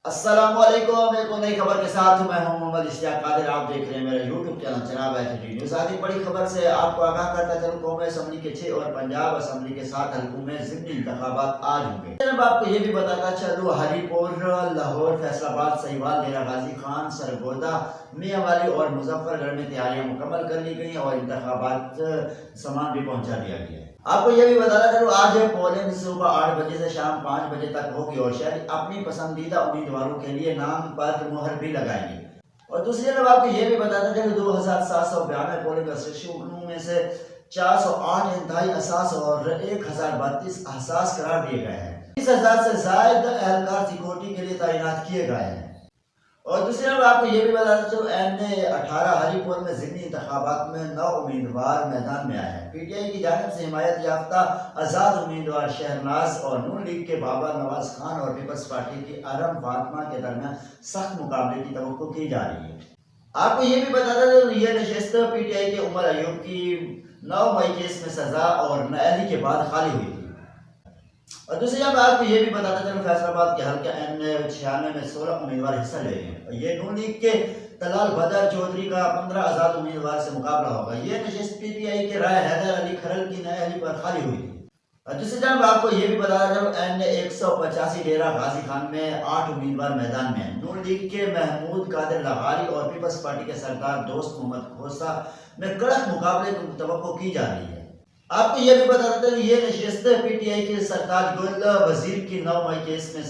السلام علیکم، ایک نئی خبر کے ساتھ میں ہوں محمد اشتیاق قادر۔ آپ دیکھ رہے ہیں میرا یوٹیوب چینل جناب ایچ ڈی نیوز۔ آج ایک بڑی خبر سے آپ کو آگاہ کرتا چلوں، قومی اسمبلی کے 6 اور پنجاب اسمبلی کے 7 حلقوں میں ضمنی انتخابات آج ہوں گے۔ جناب آپ کو یہ بھی بتاتا چلوں، ہری پور، لاہور، فیصل آباد، سہیوال، ڈیرہ غازی خان، سرگودا، میاں والی اور مظفر گڑھ میں تیاریاں مکمل کر لی گئی اور انتخابات سامان بھی پہنچا دیا گیا ہے۔ آپ کو یہ بھی بتانا چلوں، آج پولنگ صبح 8 بجے سے شام 5 بجے تک ہوگی اور شہری اپنی پسندیدہ امیدواروں کے لیے نام پر مہر بھی لگائیں گے۔ اور دوسری طرف آپ کو یہ بھی بتانا چلوں، 2792 پولنگ اسٹیشنوں میں سے 408 انتہائی حساس اور 1032 حساس قرار دیے گئے ہیں۔ 30,000 سے زائد اہلکار سیکورٹی کے لیے تعینات کیے گئے ہیں۔ اور دوسری طرف آپ کو یہ بھی بتانا چلوں، این18 ہری پور میں ضمنی انتخابات میں 9 امیدوار میدان میں آئے ہیں۔ پی ٹی آئی کی جانب سے حمایت یافتہ آزاد امیدوار شہرناز اور نون لیگ کے بابا نواز خان اور پیپلز پارٹی کی ارم فاطمہ کے درمیان سخت مقابلے کی توقع کی جا رہی ہے۔ آپ کو یہ بھی بتانا چلوں، یہ نشست پی ٹی آئی کے عمر ایوب کی 9 مئی کیس میں سزا اور نااہلی کے بعد خالی ہوئی تھی۔ اور دوسری جانب آپ کو یہ بھی بتاتا چلوں، فیصل آباد کے حلقہ N96 میں 16 امیدوار حصہ لے رہے ہیں۔ یہ نون لیگ کے طلال بدر چودھری کا 15 آزاد امیدوار سے مقابلہ ہوگا۔ یہ نشست پی ٹی آئی کے رائے حیدر علی کھرل کی نااہلی پر خالی ہوئی تھی۔ اور دوسری جانب آپ کو یہ بھی بتاتا چلوں، N185 ڈیرہ غازی خان میں 8 امیدوار میدان میں ہیں۔ نون لیگ کے محمود قادر لاغاری اور پیپلز پارٹی کے سردار دوست محمد کھوسہ میں کڑک مقابلے کی توقع کی جا رہی ہے۔ آپ کو یہ بھی بتاتا چلوں، یہ نشست پی ٹی آئی کے سرتاج گل وزیر کی 9 مئی کیس میں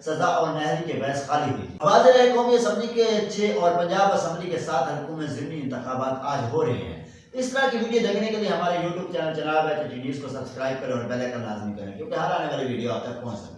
سزا اور نااہلی کے باعث خالی ہوئی تھی۔ واضح ہے، قومی اسمبلی کے 6 اور پنجاب اسمبلی کے 7 حلقوں میں ضمنی انتخابات آج ہو رہے ہیں۔ اس طرح کی ویڈیو دیکھنے کے لیے ہمارے یوٹیوب چینل جناب ایچ ڈی نیوز کو سبسکرائب کریں اور بیل آئیکن لازمی کریں، کیونکہ ہر آنے والی ویڈیو آپ تک پہنچ سکے۔